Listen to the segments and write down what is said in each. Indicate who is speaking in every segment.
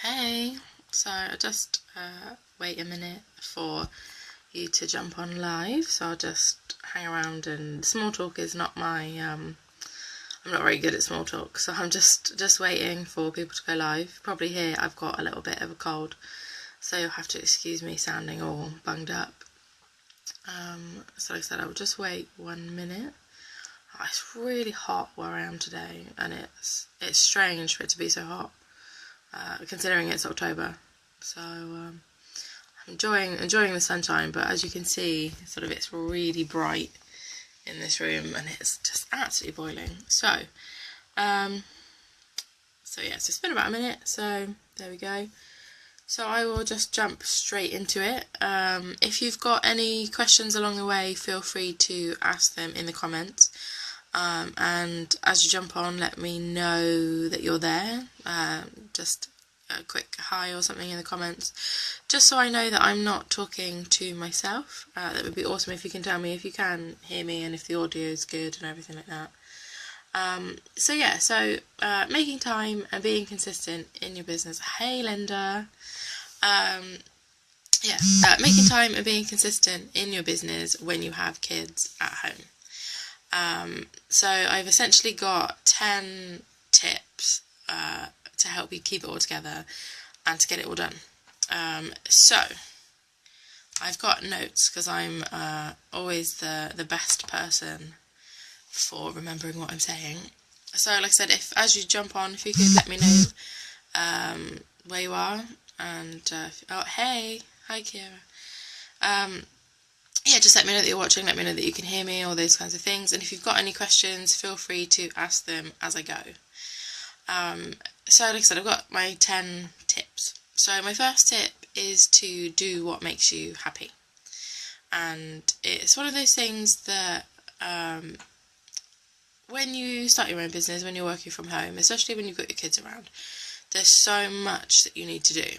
Speaker 1: Hey, so I just wait a minute for you to jump on live, so I'll just hang around, and small talk is not my I'm not very good at small talk, so I'm just waiting for people to go live. Probably hear I've got a little bit of a cold, so you'll have to excuse me sounding all bunged up. So like I said, I'll just wait 1 minute. Oh, it's really hot where I am today, and it's strange for it to be so hot. Considering it's October, so I'm enjoying the sunshine. But as you can see, it's really bright in this room, and it's just absolutely boiling. So yeah, so it's been about a minute. So there we go. So I will just jump straight into it. If you've got any questions along the way, feel free to ask them in the comments. And as you jump on, let me know that you're there. Just a quick hi or something in the comments, just so I know that I'm not talking to myself. That would be awesome if you can tell me if you can hear me and if the audio is good and everything like that. So making time and being consistent in your business. Hey Linda. Making time and being consistent in your business when you have kids at home. So I've essentially got 10 tips to help you keep it all together and to get it all done. So I've got notes because I'm always the best person for remembering what I'm saying. So like I said, as you jump on, if you could let me know where you are, and hey, hi Kira. Just let me know that you're watching, let me know that you can hear me, all those kinds of things. And if you've got any questions, feel free to ask them as I go. So like I said, I've got my 10 tips. So my first tip is to do what makes you happy. And it's one of those things that when you start your own business, when you're working from home, especially when you've got your kids around, there's so much that you need to do.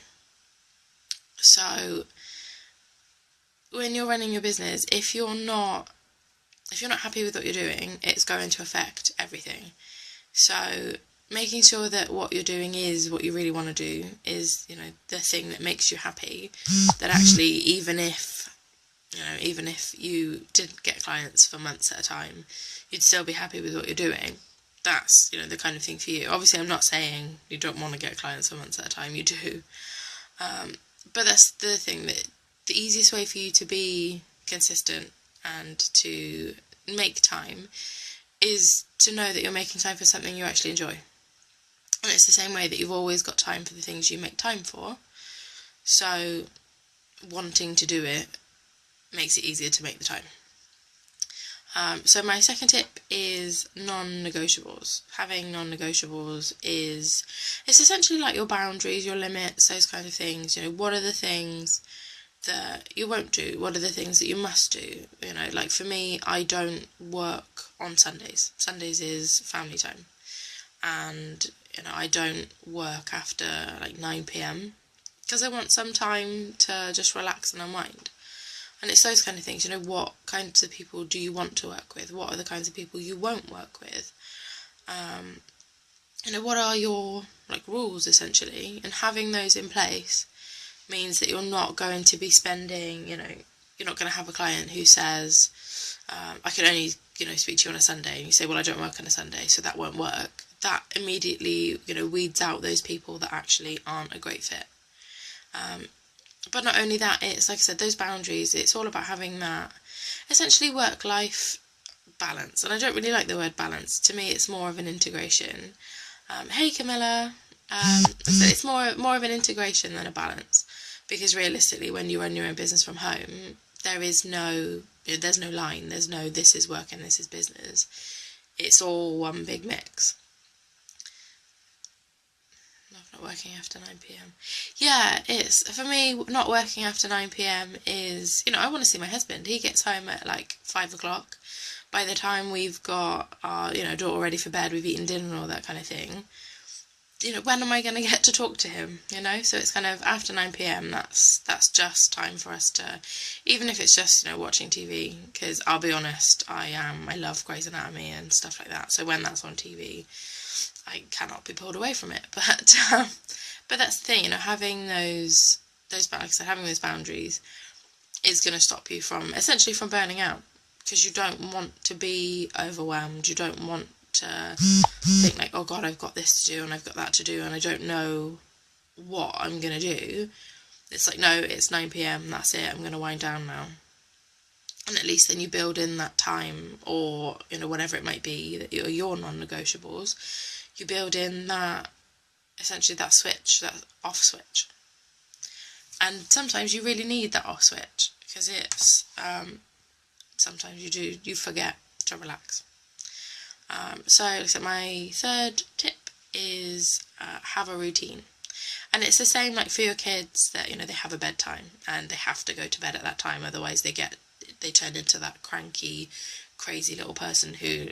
Speaker 1: So when you're running your business, if you're not happy with what you're doing, it's going to affect everything. So making sure that what you're doing is what you really want to do, is the thing that makes you happy, that actually even if you didn't get clients for months at a time, you'd still be happy with what you're doing. That's the kind of thing for you. Obviously I'm not saying you don't want to get clients for months at a time, you do, but that's the thing, that the easiest way for you to be consistent and to make time is to know that you're making time for something you actually enjoy. And it's the same way that you've always got time for the things you make time for. So wanting to do it makes it easier to make the time. So my second tip is non-negotiables. Having non-negotiables it's essentially like your boundaries, your limits, those kind of things. What are the things that you won't do? What are the things that you must do? Like for me, I don't work on Sundays. Sundays is family time. And I don't work after like 9 p.m. because I want some time to just relax and unwind. And it's those kind of things, what kinds of people do you want to work with? What are the kinds of people you won't work with? What are your rules essentially? And having those in place means that you're not going to be spending, you're not going to have a client who says, I can only, speak to you on a Sunday, and you say, well, I don't work on a Sunday, so that won't work. That immediately, weeds out those people that actually aren't a great fit. But not only that, it's like I said, those boundaries, it's all about having that essentially work-life balance. And I don't really like the word balance. To me, it's more of an integration. Hey Camilla. So it's more of an integration than a balance, because realistically, when you run your own business from home, there's no line, there's no this is work and this is business. It's all one big mix. Not working after 9 p.m. Yeah, it's, for me, not working after 9 p.m. is, I want to see my husband. He gets home at 5 o'clock. By the time we've got our, daughter ready for bed, we've eaten dinner and all that kind of thing, when am I going to get to talk to him, So it's kind of after 9 p.m, that's just time for us to, even if it's just, watching TV, because I'll be honest, I love Grey's Anatomy and stuff like that, so when that's on TV, I cannot be pulled away from it, but But that's the thing, having those like I said, having those boundaries is going to stop you from essentially from burning out, because you don't want to be overwhelmed. You don't want to think like, oh God, I've got this to do and I've got that to do and I don't know what I'm going to do. It's like, no, it's 9 p.m, that's it, I'm going to wind down now. And at least then you build in that time, or whatever it might be that your non-negotiables, you build in that, essentially that switch, that off switch. And sometimes you really need that off switch, because it's sometimes you forget to relax. So my third tip is have a routine. And it's the same like for your kids, that they have a bedtime and they have to go to bed at that time, otherwise they turn into that cranky, crazy little person who,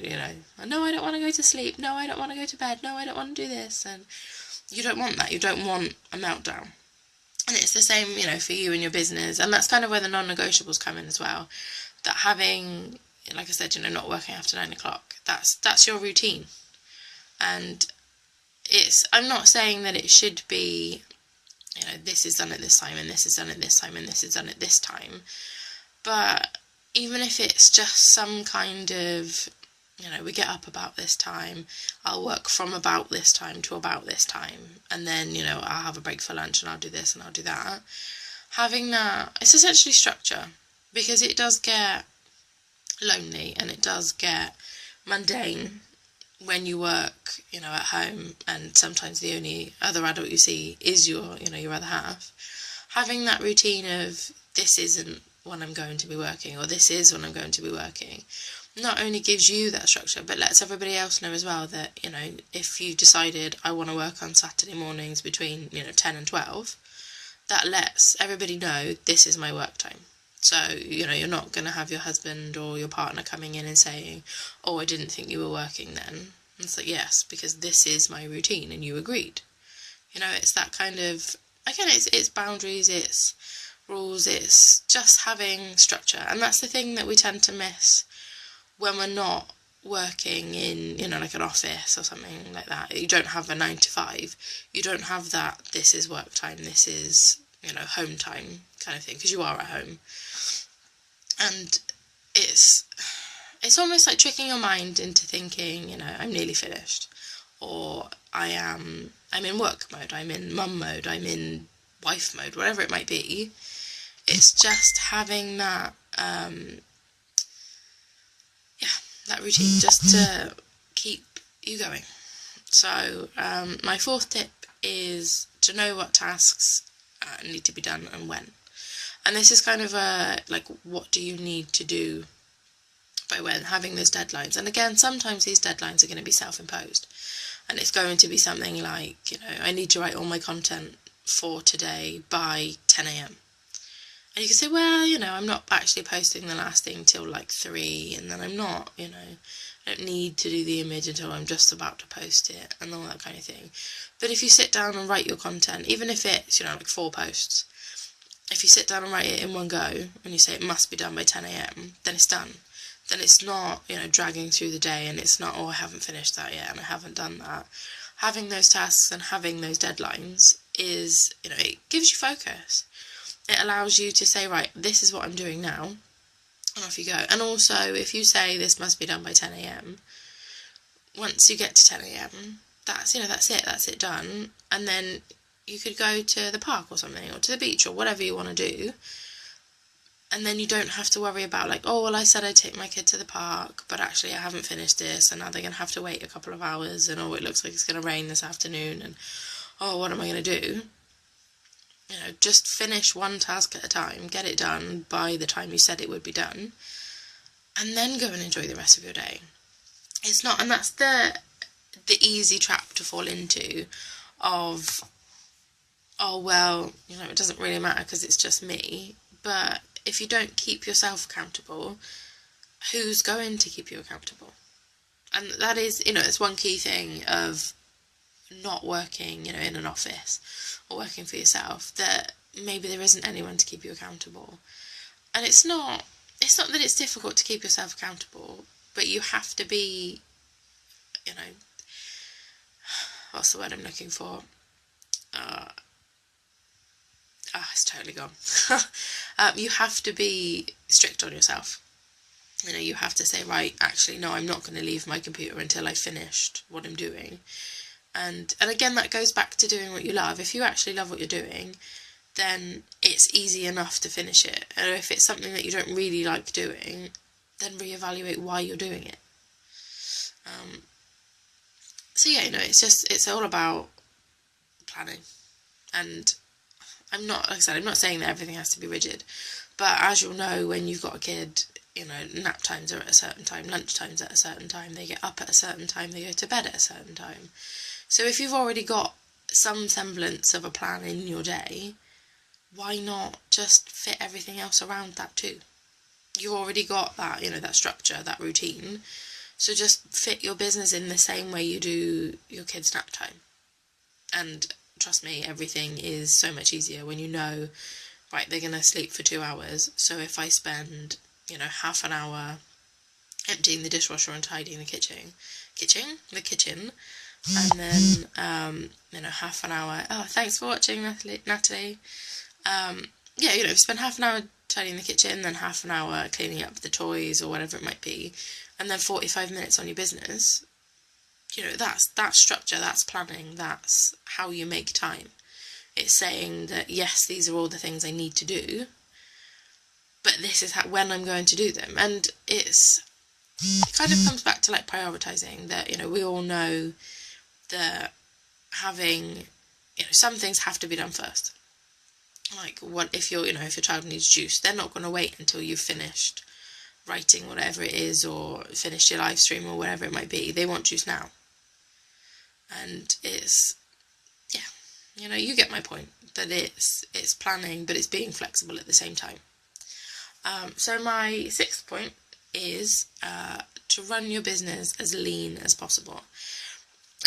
Speaker 1: no, I don't want to go to sleep, no, I don't want to go to bed, no, I don't want to do this. And you don't want that. You don't want a meltdown. And it's the same, for you and your business. And that's kind of where the non-negotiables come in as well. That having, like I said, not working after 9 o'clock, that's your routine. And I'm not saying that it should be, this is done at this time, and this is done at this time, and this is done at this time. But even if it's just some kind of, we get up about this time, I'll work from about this time to about this time, and then, I'll have a break for lunch and I'll do this and I'll do that. Having that, it's essentially structure, because it does get lonely and it does get mundane when you work, at home, and sometimes the only other adult you see is your other half. Having that routine of, this isn't when I'm going to be working, or this is when I'm going to be working, not only gives you that structure, but lets everybody else know as well that, if you decided I want to work on Saturday mornings between, 10 and 12, that lets everybody know this is my work time. So, you're not going to have your husband or your partner coming in and saying, oh, I didn't think you were working then. And it's like, yes, because this is my routine and you agreed. It's that kind of, again, it's boundaries, it's rules, it's just having structure. And that's the thing that we tend to miss when we're not working in, like an office or something like that. You don't have a 9 to 5. You don't have that, this is work time, this is, home time kind of thing, because you are at home. And it's almost like tricking your mind into thinking, I'm nearly finished, or I'm in work mode, I'm in mum mode, I'm in wife mode, whatever it might be. It's just having that, that routine, just to keep you going. So my fourth tip is to know what tasks need to be done and when. And this is kind of like, what do you need to do by when, having those deadlines. And again, sometimes these deadlines are going to be self-imposed, and it's going to be something like, I need to write all my content for today by 10 a.m. And you can say, well, I'm not actually posting the last thing till like 3, and then I'm not, I don't need to do the image until I'm just about to post it, and all that kind of thing. But if you sit down and write your content, even if it's, like 4 posts, if you sit down and write it in one go, and you say it must be done by 10 a.m, then it's done. Then it's not, dragging through the day, and it's not, oh, I haven't finished that yet, and I haven't done that. Having those tasks and having those deadlines is, it gives you focus. It allows you to say, right, this is what I'm doing now, and off you go. And also, if you say this must be done by 10 a.m, once you get to 10 a.m, that's it done. And then you could go to the park or something, or to the beach, or whatever you want to do. And then you don't have to worry about like, oh, well, I said I'd take my kid to the park, but actually I haven't finished this, and now they're going to have to wait a couple of hours, and oh, it looks like it's going to rain this afternoon, and oh, what am I going to do? Just finish one task at a time, get it done by the time you said it would be done, and then go and enjoy the rest of your day. It's not, and that's the easy trap to fall into of, oh, well, it doesn't really matter because it's just me. But if you don't keep yourself accountable, who's going to keep you accountable? And that is, it's one key thing of not working, in an office or working for yourself, that maybe there isn't anyone to keep you accountable. And it's not that it's difficult to keep yourself accountable, but you have to be, what's the word I'm looking for? it's totally gone. You have to be strict on yourself. You know, you have to say, right, actually, no, I'm not going to leave my computer until I've finished what I'm doing. And again, that goes back to doing what you love. If you actually love what you're doing, then it's easy enough to finish it. And if it's something that you don't really like doing, then reevaluate why you're doing it. So yeah, you know, it's all about planning. And I'm not saying that everything has to be rigid, but as you'll know, when you've got a kid, you know, nap times are at a certain time, lunch times at a certain time, they get up at a certain time, they go to bed at a certain time. So if you've already got some semblance of a plan in your day, why not just fit everything else around that too? You've already got that, you know, that structure, that routine. So just fit your business in the same way you do your kids' nap time. And trust me, everything is so much easier when you know, right, they're going to sleep for 2 hours. So if I spend, you know, half an hour emptying the dishwasher and tidying the kitchen, and then, you know, half an hour, oh, thanks for watching, Natalie. Yeah, you know, spend half an hour tidying the kitchen, then half an hour cleaning up the toys or whatever it might be, and then 45 minutes on your business. You know, that's structure, that's planning, that's how you make time. It's saying that, yes, these are all the things I need to do, but this is when I'm going to do them. And it kind of comes back to like prioritising, that, you know, we all know that having, you know, some things have to be done first. Like, what if your child needs juice, they're not going to wait until you've finished writing whatever it is, or finished your live stream, or whatever it might be. They want juice now. And it's, yeah, you know, you get my point, that it's planning, but it's being flexible at the same time. So my 6th point is to run your business as lean as possible.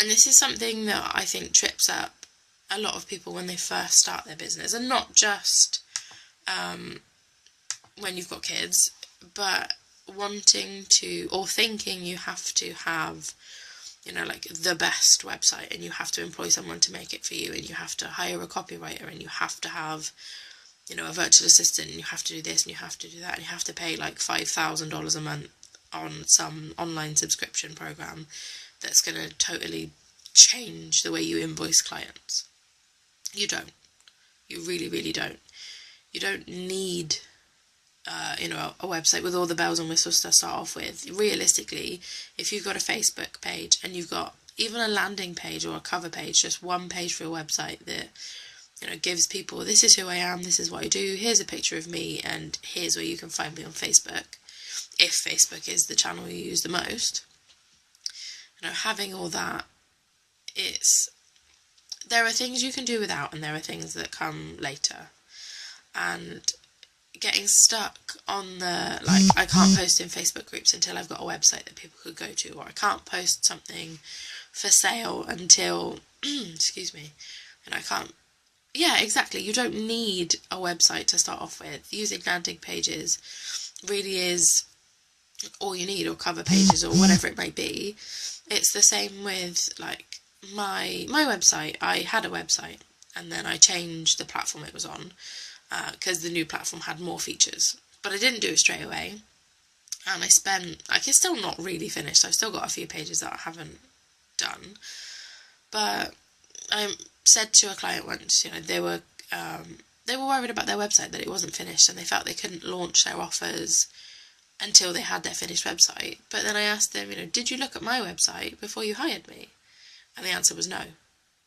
Speaker 1: And this is something that I think trips up a lot of people when they first start their business, and not just when you've got kids, but wanting to, or thinking you have to have, you know, like the best website, and you have to employ someone to make it for you, and you have to hire a copywriter, and you have to have, you know, a virtual assistant, and you have to do this, and you have to do that, and you have to pay like $5,000 a month on some online subscription program that's going to totally change the way you invoice clients. You don't. You really, really don't. You don't need, you know, a website with all the bells and whistles to start off with. Realistically, if you've got a Facebook page and you've got even a landing page or a cover page, just one page for your website that, you know, gives people, this is who I am, this is what I do, here's a picture of me, and here's where you can find me on Facebook, if Facebook is the channel you use the most. You know, having all that, there are things you can do without, and there are things that come later. And getting stuck on the, like, I can't post in Facebook groups until I've got a website that people could go to, or I can't post something for sale until, excuse me, and I can't, yeah, exactly, you don't need a website to start off with. Using landing pages really is all you need, or cover pages, or whatever it might be. It's the same with, like, my website. I had a website, and then I changed the platform it was on, because the new platform had more features, but I didn't do it straight away, and it's still not really finished. I've still got a few pages that I haven't done, but I said to a client once, you know, they were worried about their website, that it wasn't finished, and they felt they couldn't launch their offers until they had their finished website. But then I asked them, you know, did you look at my website before you hired me? And the answer was no.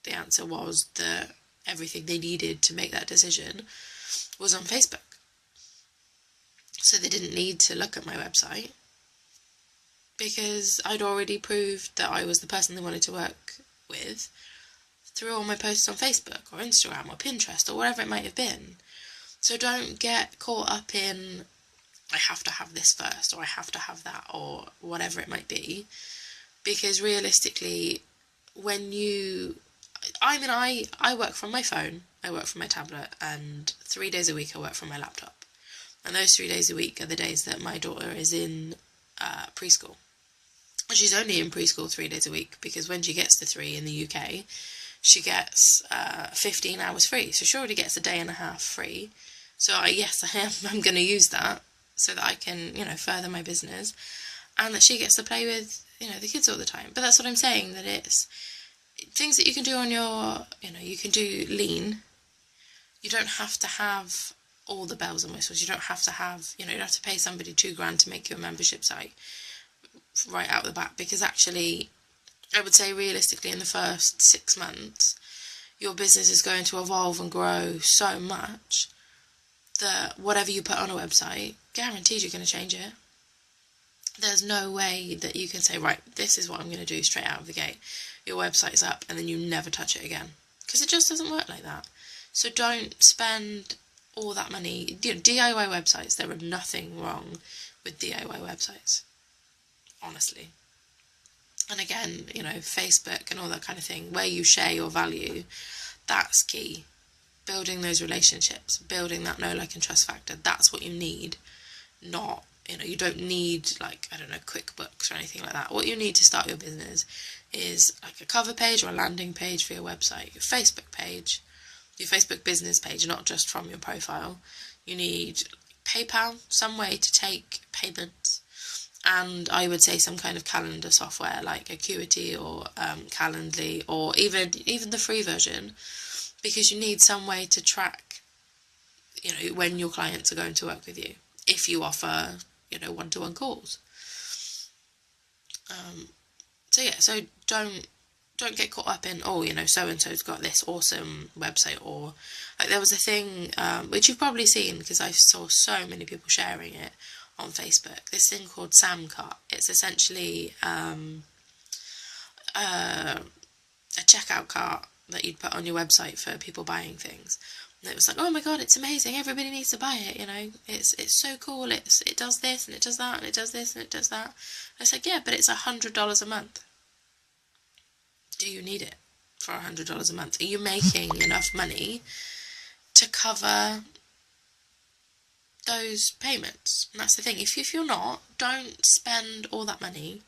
Speaker 1: The answer was that everything they needed to make that decision was on Facebook. So they didn't need to look at my website, because I'd already proved that I was the person they wanted to work with through all my posts on Facebook or Instagram or Pinterest or whatever it might have been. So don't get caught up in, I have to have this first, or I have to have that, or whatever it might be, because realistically, I work from my phone, I work from my tablet, and 3 days a week I work from my laptop. And those 3 days a week are the days that my daughter is in preschool. She's only in preschool 3 days a week, because when she gets to 3 in the UK, she gets 15 hours free. So she already gets a day and a half free. So I'm going to use that so that I can, further my business, and that she gets to play with, the kids all the time. But that's what I'm saying, that it's things that you can do on your, you can do lean. You don't have to have all the bells and whistles. You don't have to have, you don't have to pay somebody $2,000 to make your membership site right out the back, because actually, I would say realistically in the first 6 months, your business is going to evolve and grow so much that whatever you put on a website, guaranteed you're going to change it. There's no way that you can say, right, this is what I'm going to do straight out of the gate. Your website's up and then you never touch it again. Because it just doesn't work like that. So don't spend all that money. DIY websites, there is nothing wrong with DIY websites. Honestly. And again, Facebook and all that kind of thing, where you share your value, that's key. Building those relationships, building that know, like, and trust factor, that's what you need. Not, you don't need, QuickBooks or anything like that. What you need to start your business is like a cover page or a landing page for your website, your Facebook page, your Facebook business page, not just from your profile. You need PayPal, some way to take payments, and I would say some kind of calendar software like Acuity or Calendly, or even the free version, because you need some way to track, when your clients are going to work with you, if you offer, one-to-one calls. So don't get caught up in, so-and-so's got this awesome website, or like there was a thing, which you've probably seen because I saw so many people sharing it on Facebook, this thing called Samcart. It's essentially a checkout cart that you'd put on your website for people buying things. And it was like, oh my god, it's amazing, everybody needs to buy it, it's so cool, it does this and it does that and it does this and it does that. And I said, yeah, but it's $100 a month. Do you need it for $100 a month? Are you making enough money to cover those payments? And that's the thing. If you're not, don't spend all that money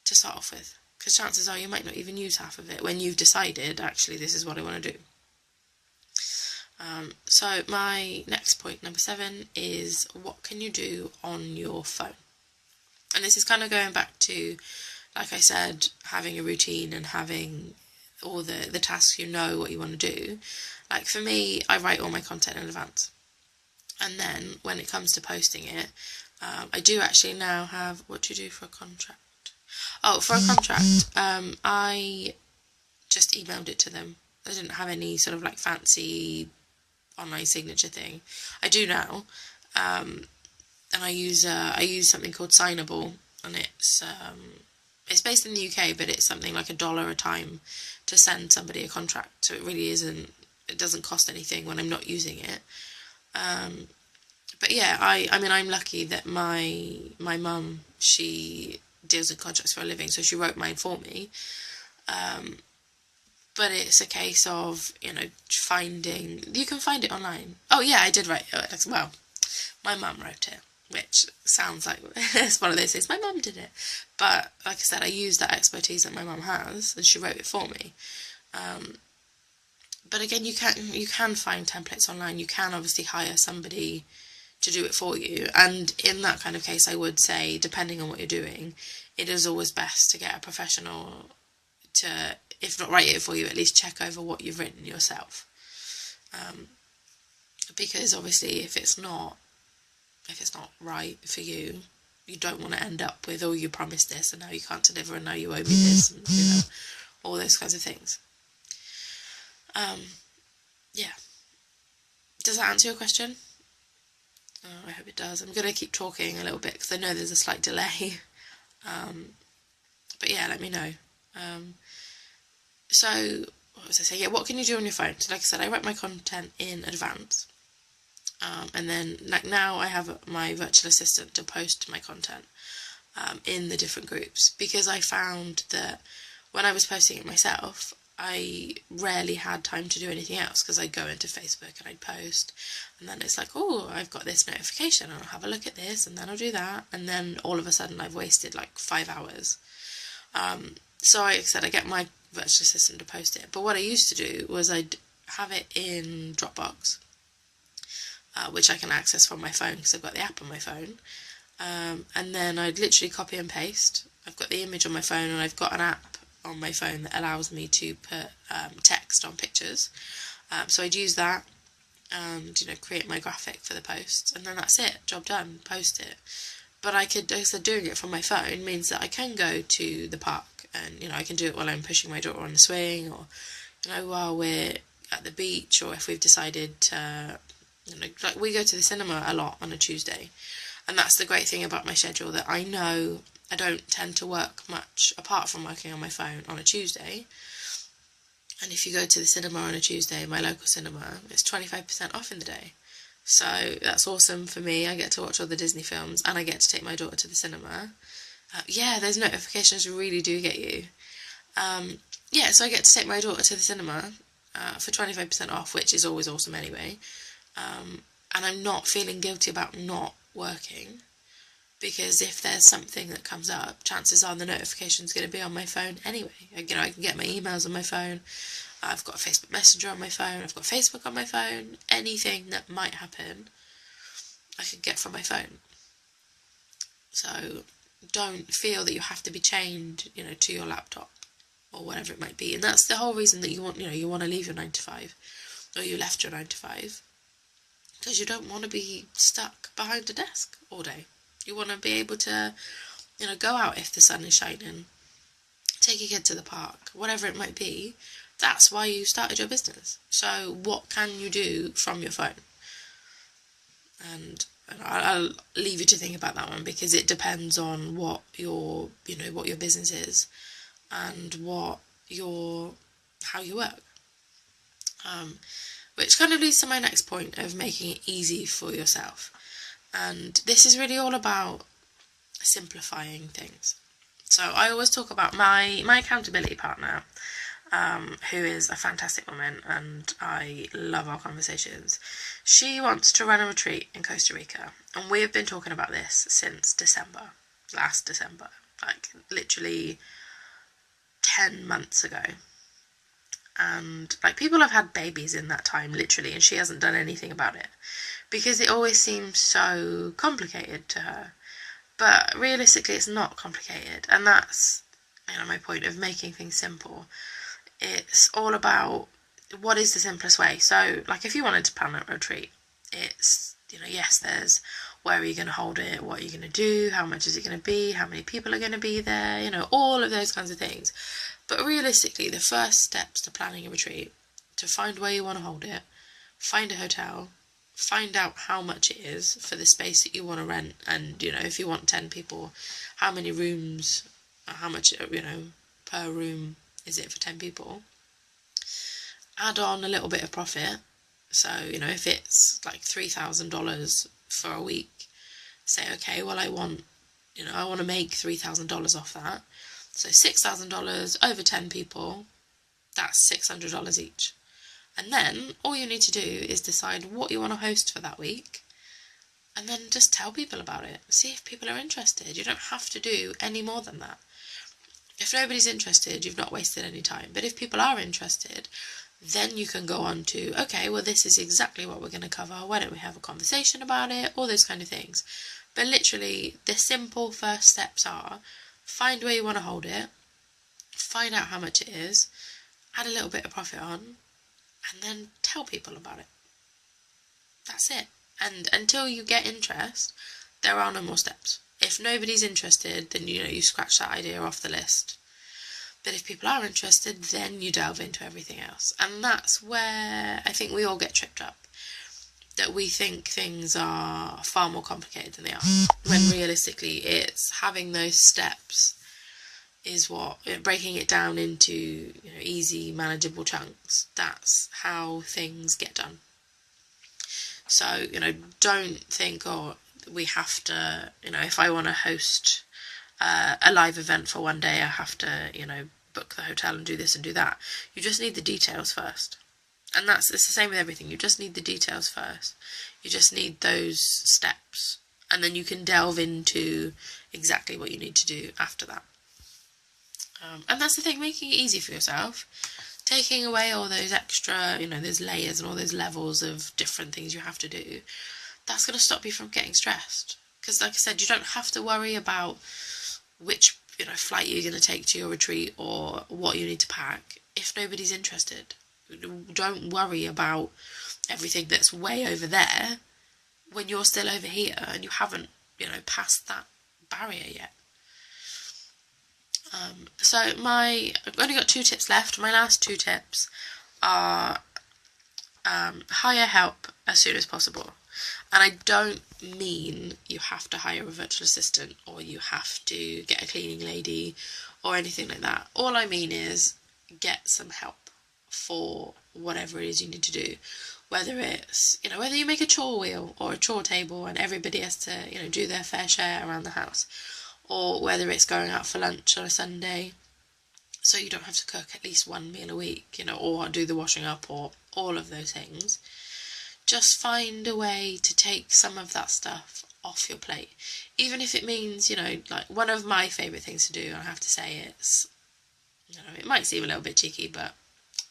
Speaker 1: to start off with, because chances are you might not even use half of it when you've decided, actually, this is what I want to do. So my next point, number 7, is what can you do on your phone? And this is kind of going back to, like I said, having a routine and having all the tasks, what you want to do. Like for me, I write all my content in advance. And then when it comes to posting it, I do actually now have, what do you do for a contract? Oh, for a contract, I just emailed it to them. I didn't have any sort of like fancy online signature thing. I do now, and I use something called Signable, and it's based in the UK, but it's something like $1 a time to send somebody a contract. So it really isn't. It doesn't cost anything when I'm not using it. But yeah, I mean, I'm lucky that my mum, she deals in contracts for a living, so she wrote mine for me. But it's a case of, finding, you can find it online. Oh yeah, I did write it. Well, my mum wrote it, which sounds like it's one of those things. My mum did it. But like I said, I used that expertise that my mum has, and she wrote it for me. But again, you can find templates online. You can obviously hire somebody to do it for you. And in that kind of case, I would say, depending on what you're doing, it is always best to get a professional to, if not write it for you, at least check over what you've written yourself. Because obviously, if it's not right for you, you don't want to end up with, oh, you promised this and now you can't deliver and now you owe me this, and all those kinds of things. Yeah. Does that answer your question? I hope it does. I'm going to keep talking a little bit because I know there's a slight delay. But yeah, let me know. So, what was I saying? Yeah, what can you do on your phone? So like I said, I write my content in advance. And then, like now, I have my virtual assistant to post my content in the different groups, because I found that when I was posting it myself, I rarely had time to do anything else, because I'd go into Facebook and I'd post, and then it's like, oh, I've got this notification, and I'll have a look at this, and then I'll do that, and then all of a sudden I've wasted like 5 hours. So like I said, I get my virtual assistant to post it. But what I used to do was I'd have it in Dropbox, which I can access from my phone because I've got the app on my phone. And then I'd literally copy and paste. I've got the image on my phone, and I've got an app on my phone that allows me to put text on pictures. So I'd use that and, create my graphic for the post, and then that's it, job done, post it. But I could, like I said, doing it from my phone means that I can go to the park, and, I can do it while I'm pushing my daughter on the swing, or, while we're at the beach, or if we've decided to, like we go to the cinema a lot on a Tuesday. And that's the great thing about my schedule, that I know I don't tend to work much apart from working on my phone on a Tuesday. And if you go to the cinema on a Tuesday, my local cinema, it's 25% off in the day. So that's awesome for me. I get to watch all the Disney films, and I get to take my daughter to the cinema. Those notifications really do get you. So I get to take my daughter to the cinema for 25% off, which is always awesome anyway. And I'm not feeling guilty about not working, because if there's something that comes up, chances are the notification's going to be on my phone anyway. I can get my emails on my phone. I've got Facebook Messenger on my phone. I've got Facebook on my phone. Anything that might happen, I could get from my phone. So don't feel that you have to be chained, to your laptop or whatever it might be. And that's the whole reason that you want to leave your 9 to 5, or you left your 9 to 5, because you don't want to be stuck behind a desk all day. You want to be able to, go out if the sun is shining, take your kid to the park, whatever it might be. That's why you started your business. So what can you do from your phone? And I'll leave you to think about that one, because it depends on what your business is and how you work. Which kind of leads to my next point of making it easy for yourself. And this is really all about simplifying things. So I always talk about my accountability partner, who is a fantastic woman, and I love our conversations. She wants to run a retreat in Costa Rica, and we have been talking about this since last December, like literally 10 months ago. And like, people have had babies in that time, literally, and she hasn't done anything about it, because it always seems so complicated to her. But realistically, it's not complicated, and that's my point of making things simple. It's all about what is the simplest way. So like, if you wanted to plan a retreat, it's yes, there's where are you going to hold it, what are you going to do, how much is it going to be, how many people are going to be there, all of those kinds of things. But realistically, the first steps to planning a retreat, to find where you want to hold it, find a hotel, find out how much it is for the space that you want to rent, and if you want 10 people, how many rooms, how much per room is it for 10 people. Add on a little bit of profit. So if it's like $3,000 for a week, say, okay, well, I want to make $3,000 off that. So $6,000 over 10 people, that's $600 each. And then all you need to do is decide what you want to host for that week, and then just tell people about it. See if people are interested. You don't have to do any more than that. If nobody's interested, you've not wasted any time. But if people are interested, then you can go on to, okay, well, this is exactly what we're going to cover. Why don't we have a conversation about it? All those kind of things. But literally, the simple first steps are: find where you want to hold it, find out how much it is, add a little bit of profit on, and then tell people about it. That's it. And until you get interest, there are no more steps. If nobody's interested, then you scratch that idea off the list. But if people are interested, then you delve into everything else. And that's where I think we all get tripped up. That we think things are far more complicated than they are. When realistically, it's having those steps is what, breaking it down into easy, manageable chunks. That's how things get done. So, don't think, we have to, if I want to host a live event for one day, I have to, book the hotel and do this and do that. You just need the details first. And it's the same with everything. You just need the details first. You just need those steps. And then you can delve into exactly what you need to do after that. And that's the thing, making it easy for yourself, taking away all those extra, those layers and all those levels of different things you have to do, that's going to stop you from getting stressed. Because like I said, you don't have to worry about which, flight you're going to take to your retreat or what you need to pack if nobody's interested. Don't worry about everything that's way over there when you're still over here and you haven't, passed that barrier yet. So I've only got 2 tips left. My last 2 tips are hire help as soon as possible. And I don't mean you have to hire a virtual assistant or you have to get a cleaning lady or anything like that. All I mean is get some help for whatever it is you need to do. Whether it's, whether you make a chore wheel or a chore table and everybody has to, do their fair share around the house. Or whether it's going out for lunch on a Sunday so you don't have to cook at least 1 meal a week, or do the washing up or all of those things. Just find a way to take some of that stuff off your plate. Even if it means, like one of my favourite things to do, I have to say it's, it might seem a little bit cheeky, but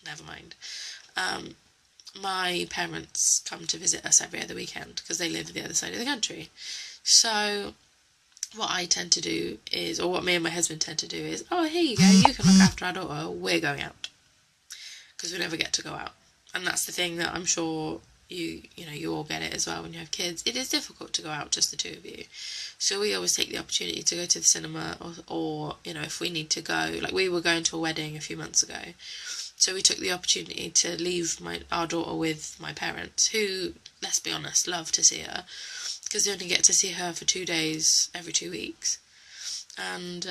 Speaker 1: never mind. My parents come to visit us every other weekend because they live the other side of the country. So what I tend to do is, or what me and my husband tend to do is, oh, here you go, you can look after our daughter, we're going out. Because we never get to go out. And that's the thing that I'm sure you all get it as well when you have kids. It is difficult to go out, just the 2 of you. So we always take the opportunity to go to the cinema or if we need to go, like we were going to a wedding a few months ago. So we took the opportunity to leave our daughter with my parents, who, let's be honest, love to see her. Because they only get to see her for 2 days every 2 weeks. And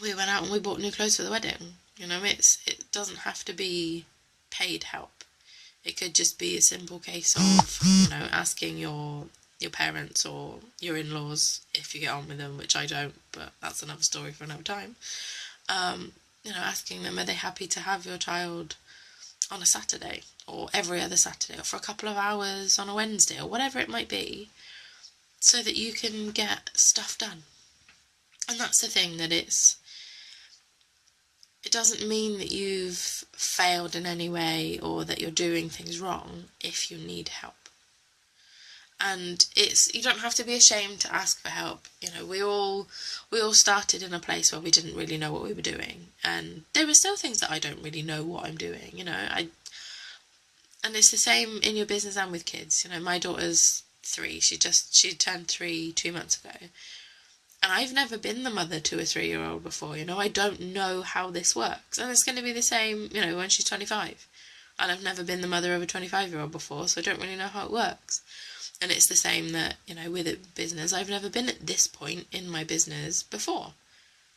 Speaker 1: we went out and we bought new clothes for the wedding. It doesn't have to be paid help. It could just be a simple case of, asking your parents or your in-laws, if you get on with them, which I don't, but that's another story for another time. Asking them, are they happy to have your child on a Saturday or every other Saturday or for a couple of hours on a Wednesday or whatever it might be, so that you can get stuff done. And that's the thing, that it doesn't mean that you've failed in any way or that you're doing things wrong if you need help. And you don't have to be ashamed to ask for help. We all started in a place where we didn't really know what we were doing, and there are still things that I don't really know what I'm doing. And it's the same in your business and with kids. My daughter's 3. She turned 3 2 months ago, and I've never been the mother to a 3-year-old before. I don't know how this works, and it's going to be the same. When she's 25, and I've never been the mother of a 25-year-old before, so I don't really know how it works. And it's the same that, with a business, I've never been at this point in my business before.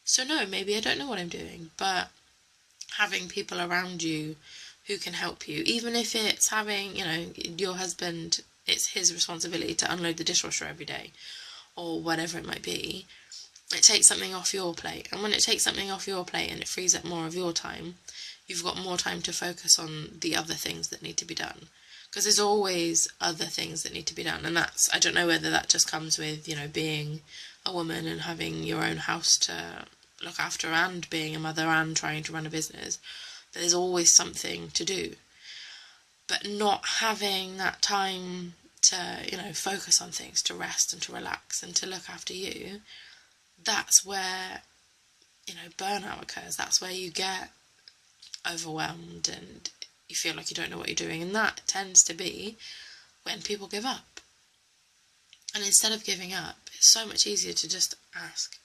Speaker 1: So no, maybe I don't know what I'm doing, but having people around you who can help you, even if it's having, your husband, it's his responsibility to unload the dishwasher every day, or whatever it might be, it takes something off your plate. And when it takes something off your plate and it frees up more of your time, you've got more time to focus on the other things that need to be done. Because there's always other things that need to be done. And I don't know whether that just comes with, being a woman and having your own house to look after and being a mother and trying to run a business. But there's always something to do. But not having that time to, focus on things, to rest and to relax and to look after you, that's where, burnout occurs. That's where you get overwhelmed and you feel like you don't know what you're doing, and that tends to be when people give up. And instead of giving up, it's so much easier to just ask.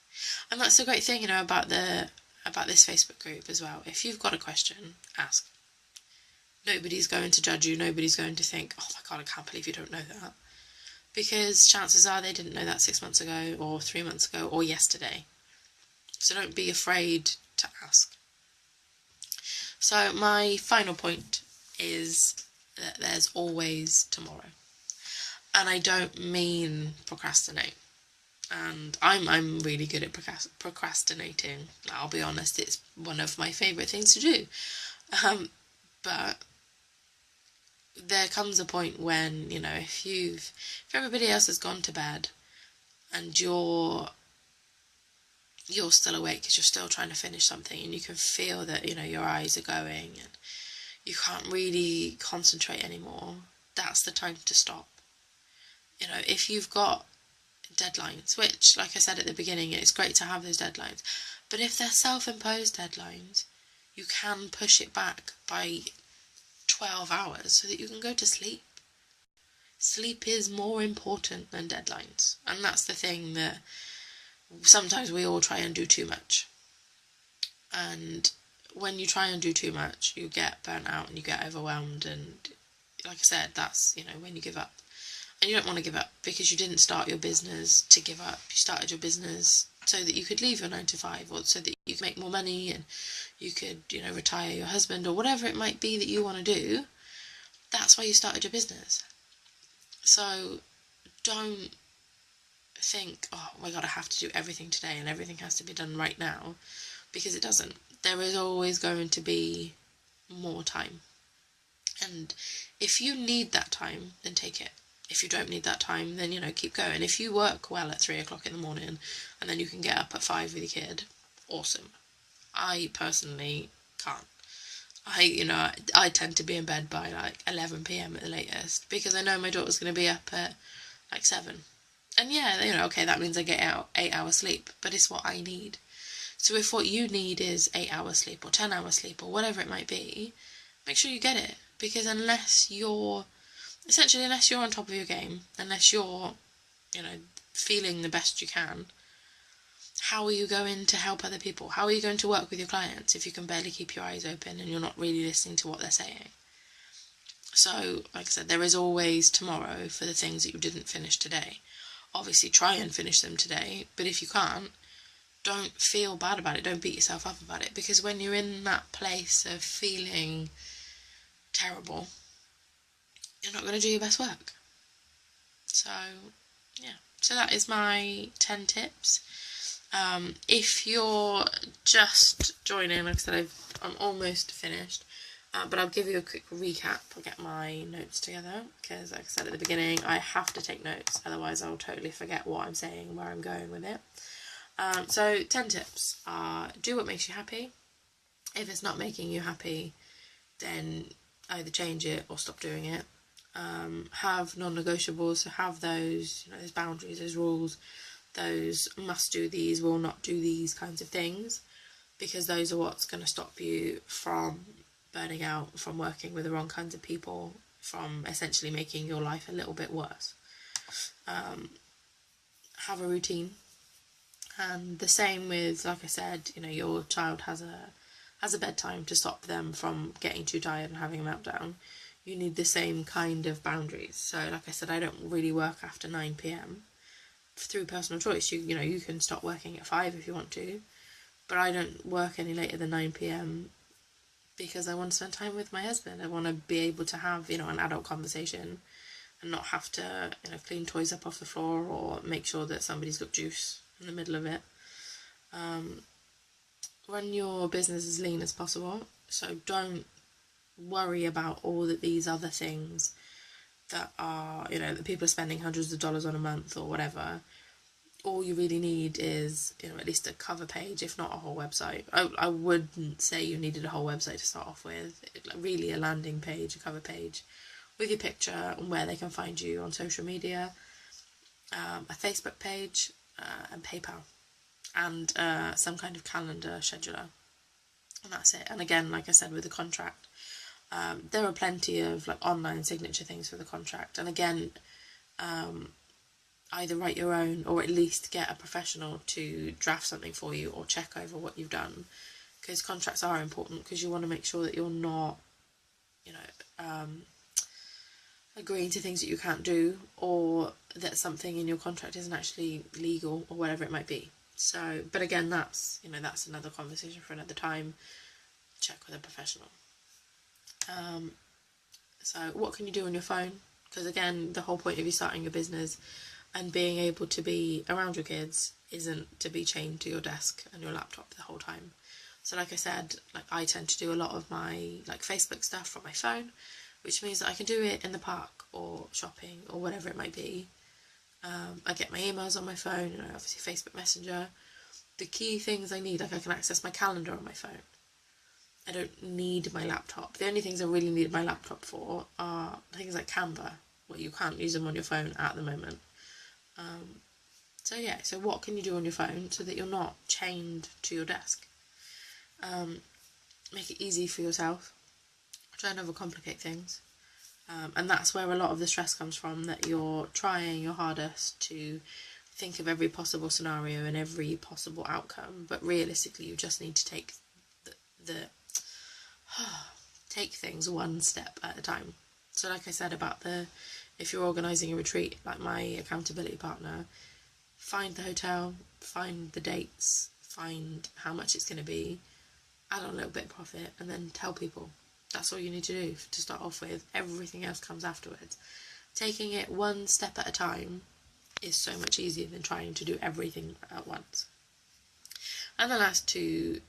Speaker 1: And that's the great thing, about this Facebook group as well. If you've got a question, ask. Nobody's going to judge you. Nobody's going to think, oh my God, I can't believe you don't know that. Because chances are they didn't know that 6 months ago or 3 months ago or yesterday. So don't be afraid to ask. So my final point is that there's always tomorrow. And I don't mean procrastinate. And I'm really good at procrastinating. I'll be honest, it's one of my favourite things to do. But there comes a point when, if everybody else has gone to bed and you're you're still awake because you're still trying to finish something, and you can feel that, your eyes are going and you can't really concentrate anymore, that's the time to stop. If you've got deadlines, which, like I said at the beginning, it's great to have those deadlines, but if they're self-imposed deadlines, you can push it back by 12 hours so that you can go to sleep. Sleep is more important than deadlines, and that's the thing that sometimes we all try and do too much. And when you try and do too much, you get burnt out and you get overwhelmed, and like I said, that's, when you give up. And you don't want to give up, because you didn't start your business to give up. You started your business so that you could leave your 9 to 5, or so that you could make more money and you could, retire your husband, or whatever it might be that you want to do. That's why you started your business. So don't think, oh my God, I have to do everything today and everything has to be done right now, because it doesn't. There is always going to be more time. And if you need that time, then take it. If you don't need that time, then, keep going. If you work well at 3 o'clock in the morning and then you can get up at 5 with your kid, awesome. I personally can't. I tend to be in bed by like 11 p.m. at the latest, because I know my daughter's going to be up at like 7. And yeah, okay, that means I get out 8 hours sleep, but it's what I need. So if what you need is 8 hours sleep or 10 hours sleep or whatever it might be, make sure you get it. Because unless you're on top of your game, unless you're, feeling the best you can, how are you going to help other people? How are you going to work with your clients if you can barely keep your eyes open and you're not really listening to what they're saying? So, like I said, there is always tomorrow for the things that you didn't finish today. Obviously, try and finish them today, but if you can't, don't feel bad about it. Don't beat yourself up about it, because when you're in that place of feeling terrible, you're not going to do your best work. So, yeah. So that is my 10 tips. If you're just joining, like I said, I'm almost finished, but I'll give you a quick recap. I'll get my notes together, because like I said at the beginning, I have to take notes, otherwise I'll totally forget what I'm saying and where I'm going with it. So 10 tips are: do what makes you happy. If it's not making you happy, then either change it or stop doing it. Have non-negotiables, so have those, those boundaries, those rules, those must do these, will not do these kinds of things, because those are what's going to stop you from burning out, from working with the wrong kinds of people, from essentially making your life a little bit worse. Have a routine, and the same with, like I said, your child has a bedtime to stop them from getting too tired and having a meltdown. You need the same kind of boundaries. So like I said, I don't really work after 9 p.m. through personal choice. You can stop working at 5 if you want to, but I don't work any later than 9 p.m. because I want to spend time with my husband. I want to be able to have, an adult conversation and not have to, clean toys up off the floor or make sure that somebody's got juice in the middle of it. Run your business as lean as possible. So don't worry about all these other things that are, that people are spending hundreds of dollars on a month or whatever. All you really need is, at least a cover page, if not a whole website. I wouldn't say you needed a whole website to start off with. Really a landing page, a cover page, with your picture and where they can find you on social media, a Facebook page, and PayPal, and some kind of calendar scheduler. And that's it. And again, like I said, with the contract, there are plenty of online signature things for the contract. And again, either write your own or at least get a professional to draft something for you or check over what you've done, because contracts are important, because you want to make sure that you're not, agreeing to things that you can't do, or that something in your contract isn't actually legal or whatever it might be. So, but again, that's another conversation for another time. Check with a professional. So what can you do on your phone? Because again, the whole point of you starting your business and being able to be around your kids isn't to be chained to your desk and your laptop the whole time. So like I said, I tend to do a lot of my Facebook stuff from my phone, which means that I can do it in the park or shopping or whatever it might be. I get my emails on my phone, obviously Facebook Messenger. the key things I need, like I can access my calendar on my phone. I don't need my laptop. The only things I really need my laptop for are things like Canva, where you can't use them on your phone at the moment. So what can you do on your phone so that you're not chained to your desk? Make it easy for yourself. Try and overcomplicate things. And that's where a lot of the stress comes from, that you're trying your hardest to think of every possible scenario and every possible outcome, but realistically you just need to take take things one step at a time. So like I said about if you're organising a retreat, like my accountability partner, find the hotel, find the dates, find how much it's going to be, add on a little bit of profit, and then tell people. That's all you need to do to start off with. Everything else comes afterwards. Taking it one step at a time is so much easier than trying to do everything at once. And the last two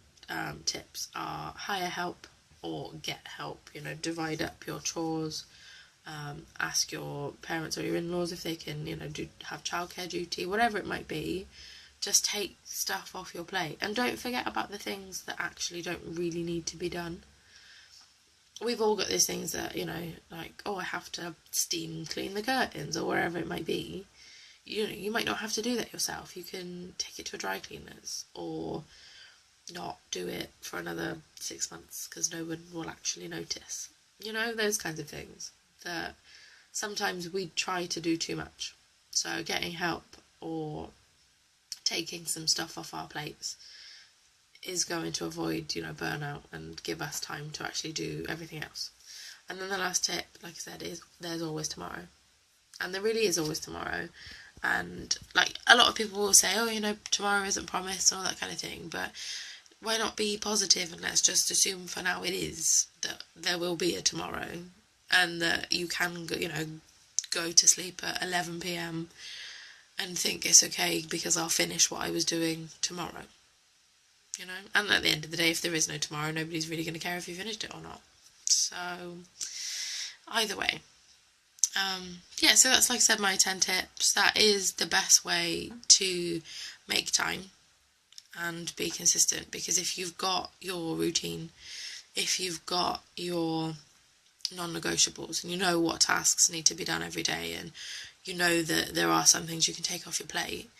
Speaker 1: tips are hire help or get help. Divide up your chores. Ask your parents or your in-laws if they can, have childcare duty, whatever it might be. Just take stuff off your plate. And don't forget about the things that actually don't really need to be done. We've all got these things that, like, I have to steam clean the curtains or wherever it might be. You might not have to do that yourself. You can take it to a dry cleaners or not do it for another 6 months because no one will actually notice. Those kinds of things that sometimes we try to do too much. So getting help or taking some stuff off our plates is going to avoid, burnout and give us time to actually do everything else. And then the last tip, like I said, is there's always tomorrow. And there really is always tomorrow. And like a lot of people will say, tomorrow isn't promised and all that kind of thing. But why not be positive and let's just assume for now it is, that there will be a tomorrow and that you can go to sleep at 11 p.m. and think it's okay because I'll finish what I was doing tomorrow. And at the end of the day, if there is no tomorrow, nobody's really going to care if you finished it or not. So, either way. So that's, like I said, my 10 tips. That is the best way to make time and be consistent. Because if you've got your routine, if you've got your non-negotiables, and you know what tasks need to be done every day, and you know that there are some things you can take off your plate,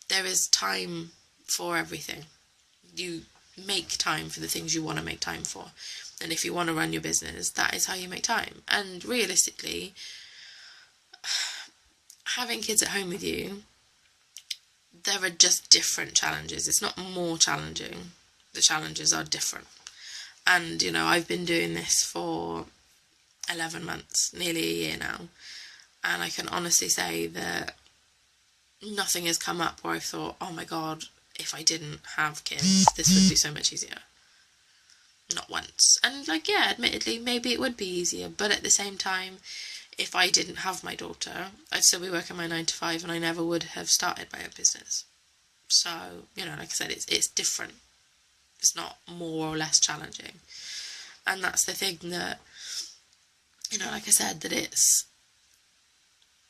Speaker 1: there is time for everything. You make time for the things you want to make time for. And if you want to run your business, that is how you make time. And realistically, having kids at home with you, there are just different challenges. It's not more challenging. The challenges are different. And, I've been doing this for 11 months, nearly a year now. And I can honestly say that nothing has come up where I've thought, oh my God, if I didn't have kids, this would be so much easier. Not once. And admittedly, maybe it would be easier, but at the same time, if I didn't have my daughter, I'd still be working my 9 to 5 and I never would have started my own business. So, like I said, it's different. It's not more or less challenging. And that's the thing that, like I said, that it's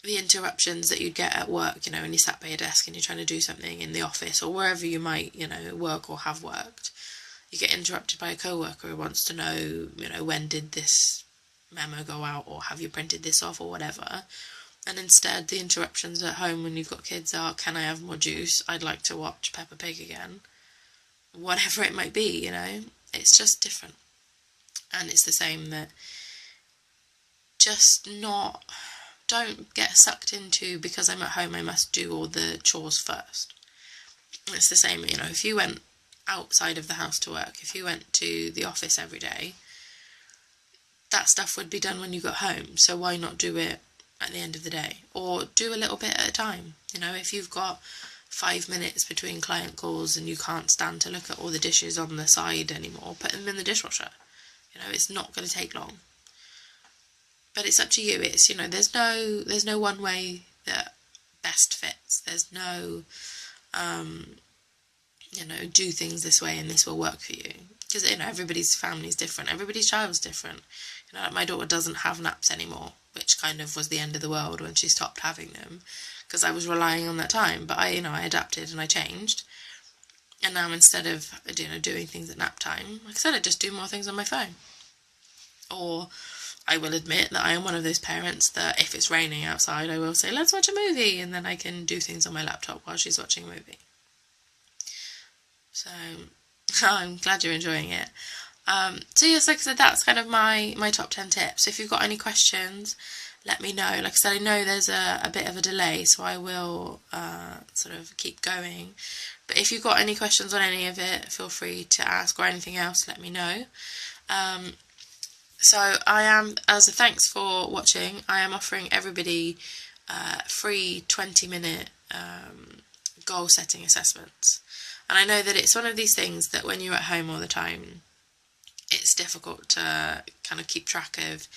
Speaker 1: the interruptions that you get at work, when you sat by your desk and you're trying to do something in the office or wherever you might, work or have worked. You get interrupted by a co-worker who wants to know, when did this memo go out or have you printed this off or whatever. And instead, the interruptions at home when you've got kids are, can I have more juice? I'd like to watch Peppa Pig again. Whatever it might be, it's just different. And it's the same that don't get sucked into, because I'm at home, I must do all the chores first. It's the same, if you went outside of the house to work, if you went to the office every day, that stuff would be done when you got home. So why not do it at the end of the day? Or do a little bit at a time. If you've got 5 minutes between client calls and you can't stand to look at all the dishes on the side anymore, put them in the dishwasher. It's not going to take long. But it's up to you. It's, there's no one way that best fits. There's no, do things this way and this will work for you. Because, everybody's family is different. Everybody's child's different. My daughter doesn't have naps anymore, which kind of was the end of the world when she stopped having them, because I was relying on that time. But I adapted and I changed. And now instead of, doing things at nap time, like I said, I just do more things on my phone. Or I will admit that I am one of those parents that if it's raining outside, I will say, let's watch a movie, and then I can do things on my laptop while she's watching a movie. So I'm glad you're enjoying it. So yes, like I said, that's kind of my top 10 tips. If you've got any questions, let me know. Like I said, I know there's a bit of a delay, so I will sort of keep going. But if you've got any questions on any of it, feel free to ask, or anything else, let me know. So I am, as a thanks for watching, I am offering everybody free 20-minute goal setting assessments. And I know that it's one of these things that when you're at home all the time, it's difficult to kind of keep track of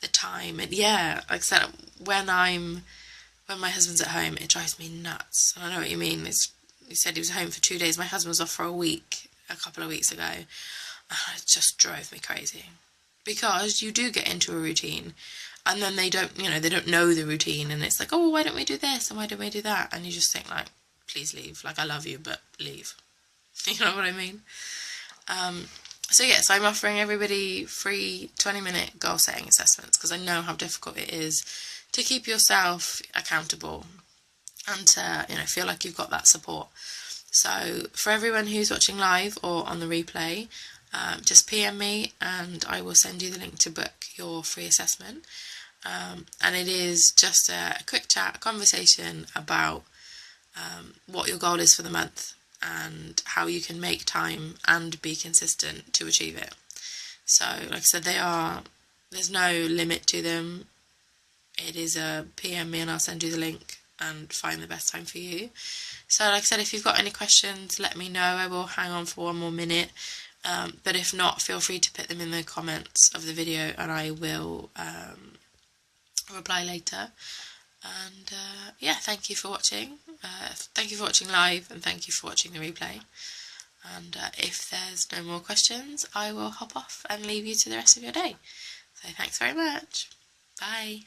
Speaker 1: the time. And yeah, like I said, when my husband's at home, it drives me nuts. And I know what you mean. He said he was home for 2 days. My husband was off for a week a couple of weeks ago. And it just drove me crazy. Because you do get into a routine, and then they don't know the routine, and it's like, oh, why don't we do this, and why don't we do that? And you just think, like, please leave. Like, I love you, but leave. You know what I mean? So yes, I'm offering everybody free 20-minute goal setting assessments, because I know how difficult it is to keep yourself accountable and to, feel like you've got that support. So for everyone who's watching live or on the replay, just PM me and I will send you the link to book your free assessment. And it is just a quick chat, a conversation about what your goal is for the month and how you can make time and be consistent to achieve it. So, like I said, there's no limit to them. It is a PM me and I'll send you the link and find the best time for you. So, like I said, if you've got any questions, let me know. I will hang on for one more minute. But if not, feel free to put them in the comments of the video and I will reply later. And yeah, thank you for watching. Thank you for watching live, and thank you for watching the replay. And if there's no more questions, I will hop off and leave you to the rest of your day. So thanks very much. Bye.